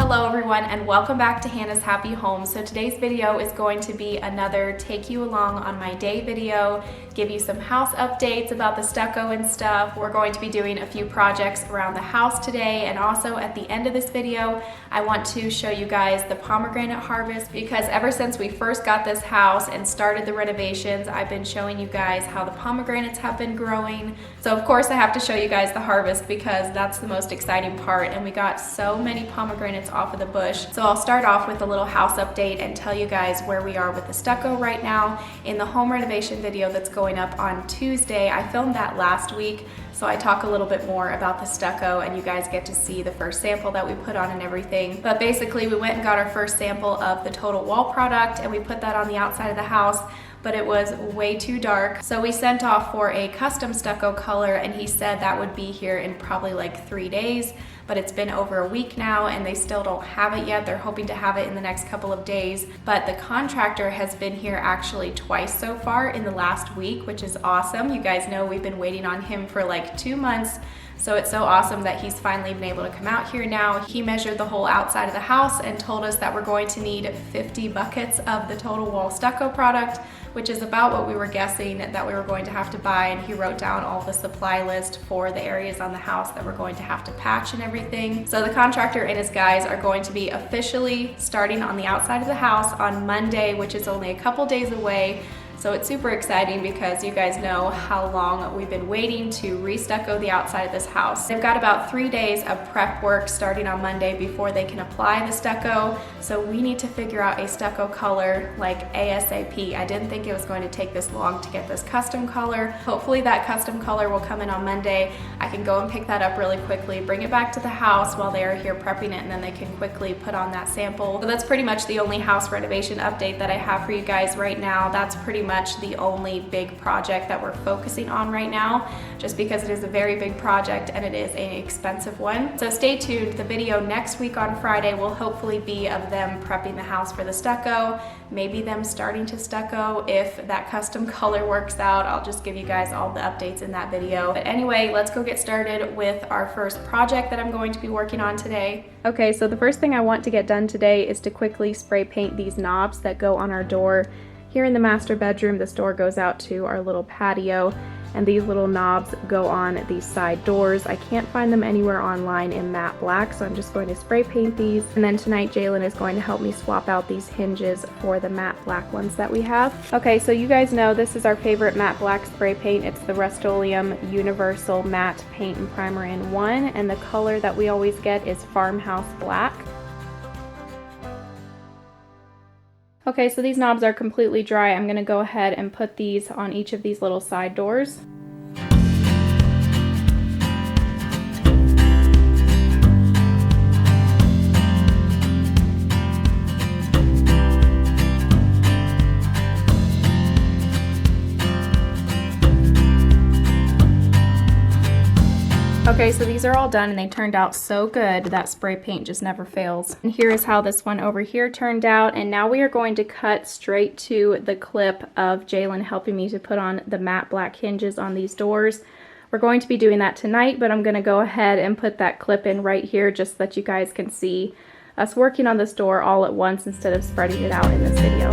Hello everyone and welcome back to Hannah's Happy Home. So today's video is going to be another take you along on my day video, give you some house updates about the stucco and stuff. We're going to be doing a few projects around the house today, and also at the end of this video I want to show you guys the pomegranate harvest, because ever since we first got this house and started the renovations, I've been showing you guys how the pomegranates have been growing. So of course I have to show you guys the harvest because that's the most exciting part, and we got so many pomegranates off of the bush. So I'll start off with a little house update and tell you guys where we are with the stucco right now. In the home renovation video that's going up on Tuesday, I filmed that last week, so I talk a little bit more about the stucco and you guys get to see the first sample that we put on and everything. But basically we went and got our first sample of the total wall product and we put that on the outside of the house, but it was way too dark. So we sent off for a custom stucco color and he said that would be here in probably like 3 days, but it's been over a week now and they still don't have it yet. They're hoping to have it in the next couple of days, but the contractor has been here actually twice so far in the last week, which is awesome. You guys know we've been waiting on him for like 2 months. So it's so awesome that he's finally been able to come out here now. He measured the whole outside of the house and told us that we're going to need 50 buckets of the total wall stucco product, which is about what we were guessing that we were going to have to buy. And he wrote down all the supply list for the areas on the house that we're going to have to patch and everything. So the contractor and his guys are going to be officially starting on the outside of the house on Monday, which is only a couple days away. So it's super exciting because you guys know how long we've been waiting to re-stucco the outside of this house. They've got about 3 days of prep work starting on Monday before they can apply the stucco. So we need to figure out a stucco color like ASAP. I didn't think it was going to take this long to get this custom color. Hopefully that custom color will come in on Monday. I can go and pick that up really quickly, bring it back to the house while they are here prepping it, and then they can quickly put on that sample. So that's pretty much the only house renovation update that I have for you guys right now. That's pretty much the only big project that we're focusing on right now, just because it is a very big project and it is an expensive one. So stay tuned. The video next week on Friday will hopefully be of them prepping the house for the stucco, maybe them starting to stucco. If that custom color works out, I'll just give you guys all the updates in that video. But anyway, let's go get started with our first project that I'm going to be working on today. Okay, so the first thing I want to get done today is to quickly spray paint these knobs that go on our door. Here in the master bedroom, this door goes out to our little patio, and these little knobs go on these side doors. I can't find them anywhere online in matte black, so I'm just going to spray paint these. And then tonight Jalen is going to help me swap out these hinges for the matte black ones that we have. Okay, so you guys know this is our favorite matte black spray paint. It's the Rust-Oleum Universal Matte Paint and Primer in 1, and the color that we always get is Farmhouse Black. Okay, so these knobs are completely dry. I'm going to go ahead and put these on each of these little side doors. Okay, so these are all done and they turned out so good. That spray paint just never fails. And here is how this one over here turned out. And now we are going to cut straight to the clip of Jalen helping me to put on the matte black hinges on these doors. We're going to be doing that tonight, but I'm going to go ahead and put that clip in right here just so that you guys can see us working on this door all at once instead of spreading it out in this video.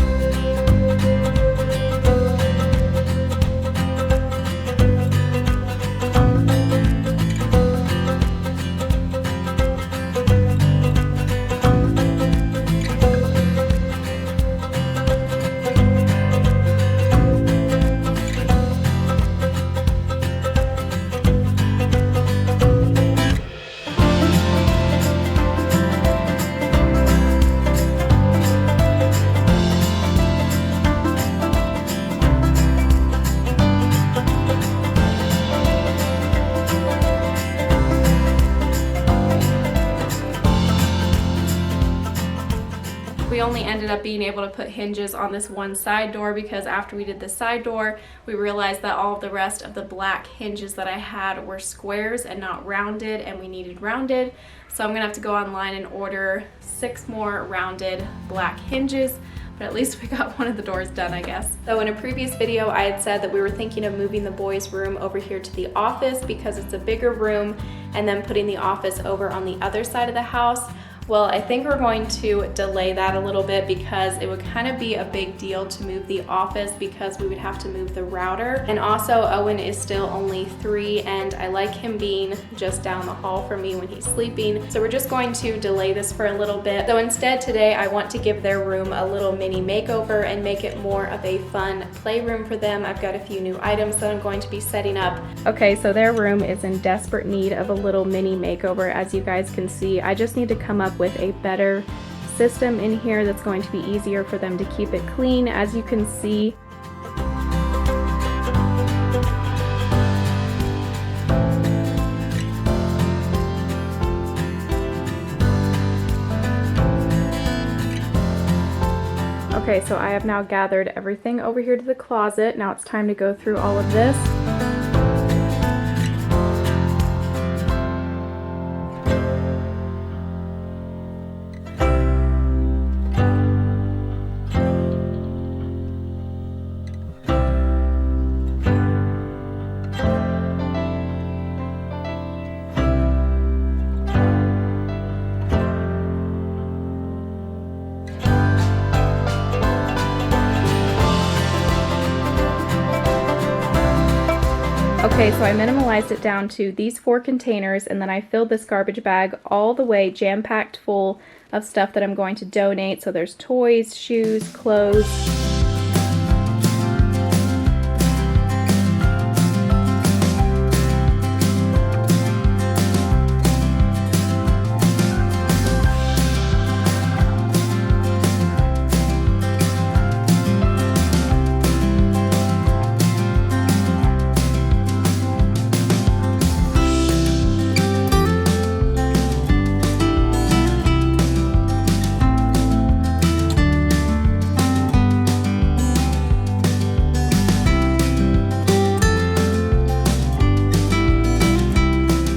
We only ended up being able to put hinges on this one side door because after we did the side door, we realized that all of the rest of the black hinges that I had were squares and not rounded, and we needed rounded. So I'm gonna have to go online and order 6 more rounded black hinges. but at least we got one of the doors done, I guess. So in a previous video, I had said that we were thinking of moving the boys' room over here to the office because it's a bigger room, and then putting the office over on the other side of the house. Well, I think we're going to delay that a little bit because it would kind of be a big deal to move the office because we would have to move the router. And also Owen is still only 3 and I like him being just down the hall from me when he's sleeping. So we're just going to delay this for a little bit. So instead today I want to give their room a little mini makeover and make it more of a fun playroom for them. I've got a few new items that I'm going to be setting up. Okay, so their room is in desperate need of a little mini makeover. As you guys can see, I just need to come up with a better system in here that's going to be easier for them to keep it clean. As you can see, okay, so I have now gathered everything over here to the closet. Now it's time to go through all of this. Okay, so I minimalized it down to these 4 containers and then I filled this garbage bag all the way jam-packed full of stuff that I'm going to donate. So there's toys, shoes, clothes.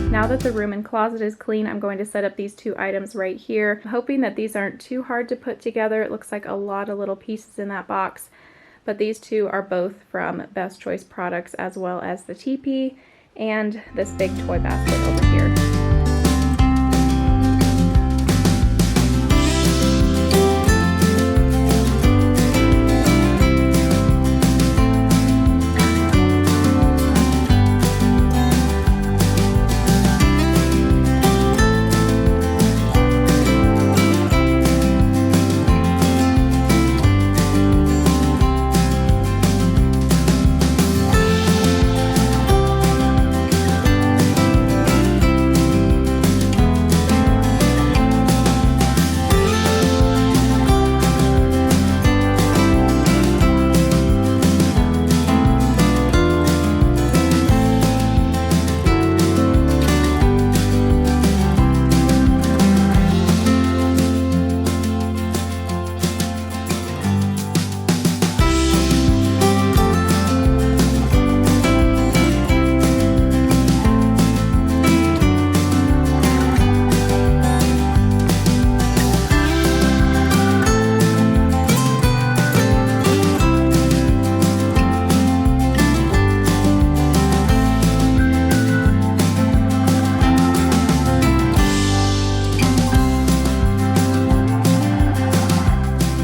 Now that the room and closet is clean, I'm going to set up these 2 items right here. I'm hoping that these aren't too hard to put together. It looks like a lot of little pieces in that box, but these 2 are both from Best Choice products, as well as the teepee and this big toy basket over here.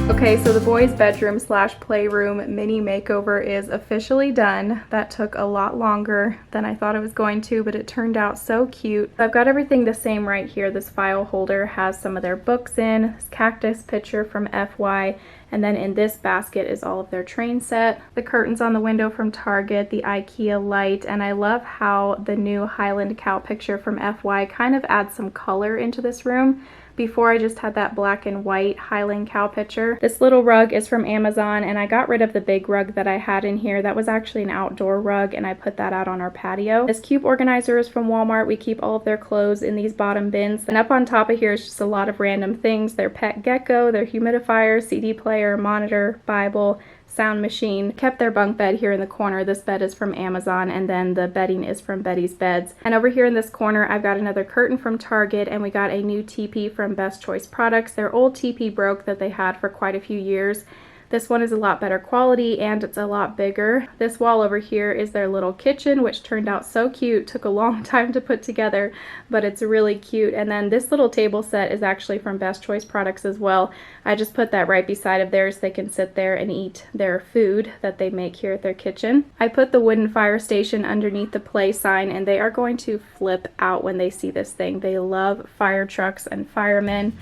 Okay, so the boys' bedroom slash playroom mini makeover is officially done. That took a lot longer than I thought it was going to, but it turned out so cute. I've got everything the same right here. This file holder has some of their books in, this cactus picture from FY, and then in this basket is all of their train set, the curtains on the window from Target, the IKEA light, and I love how the new Highland cow picture from FY kind of adds some color into this room. Before I just had that black and white Highland cow picture. This little rug is from Amazon and I got rid of the big rug that I had in here. That was actually an outdoor rug and I put that out on our patio. This cube organizer is from Walmart. We keep all of their clothes in these bottom bins. And up on top of here is just a lot of random things. Their pet gecko, their humidifier, CD player, monitor, Bible, sound machine. Kept their bunk bed here in the corner. This bed is from Amazon and then the bedding is from Betty's Beds. And over here in this corner I've got another curtain from Target and we got a new teepee from Best Choice Products. Their old teepee broke that they had for quite a few years. This one is a lot better quality and it's a lot bigger. This wall over here is their little kitchen, which turned out so cute. Took a long time to put together, but it's really cute. And then this little table set is actually from Best Choice Products as well. I just put that right beside of theirs so they can sit there and eat their food that they make here at their kitchen. I put the wooden fire station underneath the play sign, and they are going to flip out when they see this thing. They love fire trucks and firemen.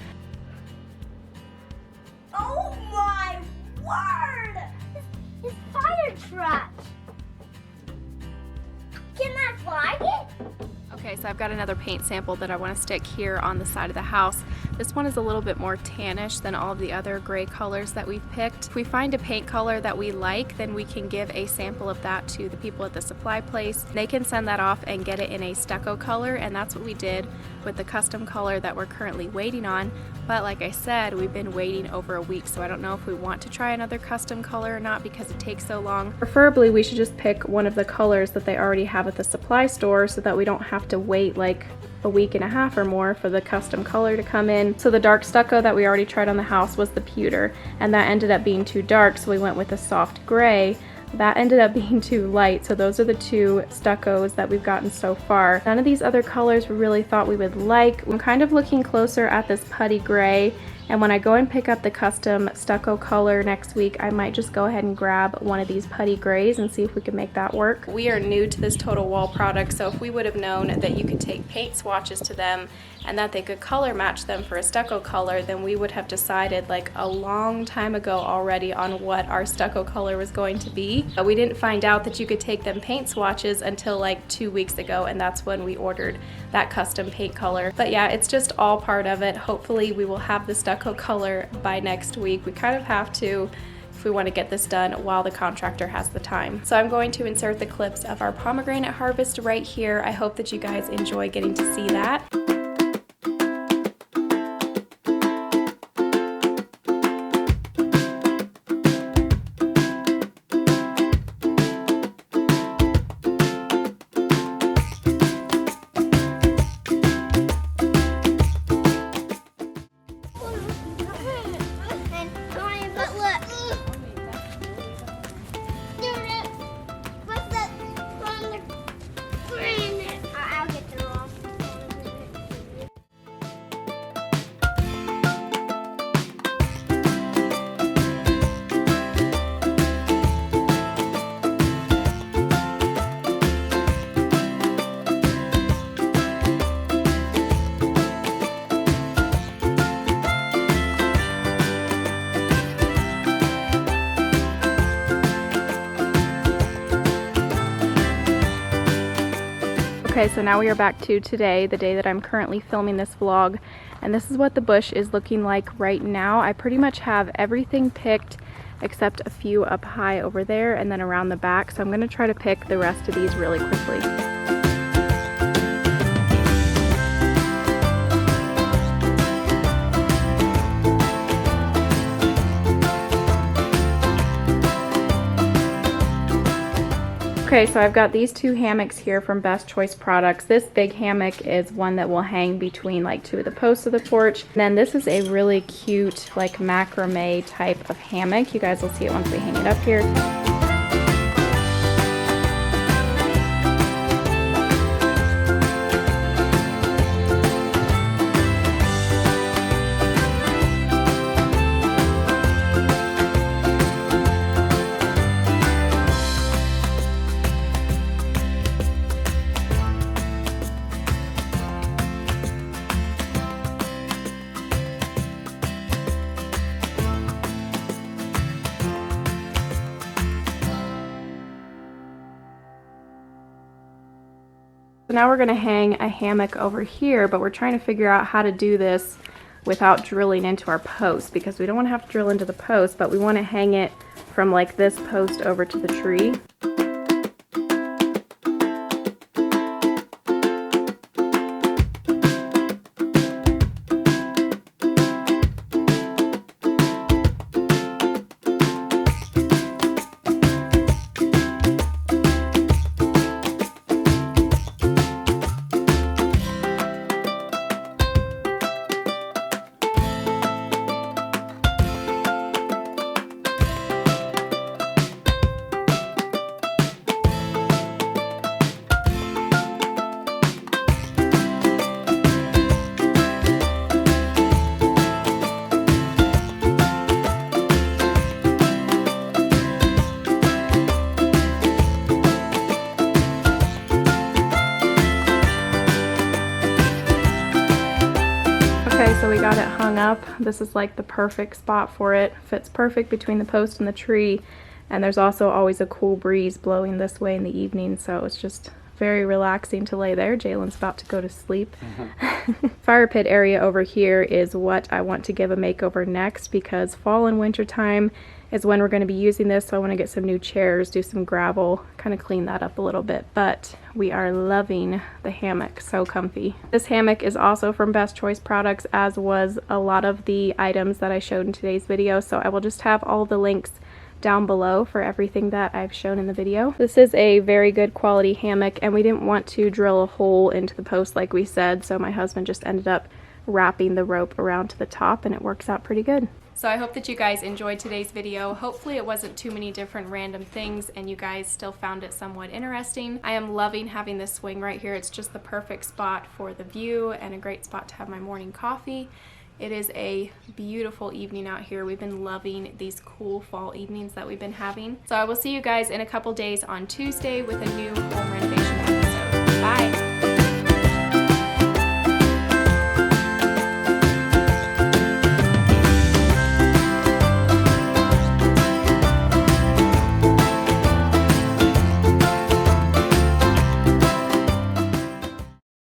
Oh my word! It's fire truck! Can I fly it? Okay, so I've got another paint sample that I want to stick here on the side of the house. This one is a little bit more tannish than all of the other gray colors that we've picked. If we find a paint color that we like, then we can give a sample of that to the people at the supply place. They can send that off and get it in a stucco color, and that's what we did with the custom color that we're currently waiting on. But like I said, we've been waiting over a week, so I don't know if we want to try another custom color or not because it takes so long. Preferably, we should just pick one of the colors that they already have at the supply store so that we don't have to wait like a week and a half or more for the custom color to come in. So the dark stucco that we already tried on the house was the pewter, and that ended up being too dark, so we went with a soft gray. That ended up being too light, so those are the two stuccos that we've gotten so far. None of these other colors we really thought we would like. I'm kind of looking closer at this putty gray, and when I go and pick up the custom stucco color next week, I might just go ahead and grab one of these putty grays and see if we can make that work. We are new to this Total Wall product, so if we would have known that you could take paint swatches to them and that they could color match them for a stucco color, then we would have decided like a long time ago already on what our stucco color was going to be. But we didn't find out that you could take them paint swatches until like 2 weeks ago, and that's when we ordered that custom paint color. But yeah, it's just all part of it. Hopefully we will have the stucco color by next week. We kind of have to if we want to get this done while the contractor has the time. So I'm going to insert the clips of our pomegranate harvest right here. I hope that you guys enjoy getting to see that. Okay, so now we are back to today, the day that I'm currently filming this vlog, and this is what the bush is looking like right now. I pretty much have everything picked except a few up high over there and then around the back, so I'm going to try to pick the rest of these really quickly. Okay, so I've got these two hammocks here from Best Choice Products. This big hammock is one that will hang between like two of the posts of the porch. And then this is a really cute like macrame type of hammock. You guys will see it once we hang it up here. So now we're going to hang a hammock over here, but we're trying to figure out how to do this without drilling into our post, because we don't want to have to drill into the post, but we want to hang it from like this post over to the tree. got it hung up. This is like the perfect spot for it. Fits perfect between the post and the tree. And there's also always a cool breeze blowing this way in the evening, so it's just very relaxing to lay there. Jalen's about to go to sleep. Fire pit area over here is what I want to give a makeover next, because fall and winter time is when we're going to be using this, so I want to get some new chairs, do some gravel, kind of clean that up a little bit. But we are loving the hammock, so comfy. This hammock is also from Best Choice Products, as was a lot of the items that I showed in today's video, so I will just have all the links down below for everything that I've shown in the video. This is a very good quality hammock, and we didn't want to drill a hole into the post like we said, so my husband just ended up wrapping the rope around to the top, and it works out pretty good. So I hope that you guys enjoyed today's video. Hopefully it wasn't too many different random things and you guys still found it somewhat interesting. I am loving having this swing right here. It's just the perfect spot for the view and a great spot to have my morning coffee. It is a beautiful evening out here. We've been loving these cool fall evenings that we've been having. So I will see you guys in a couple days on Tuesday with a new home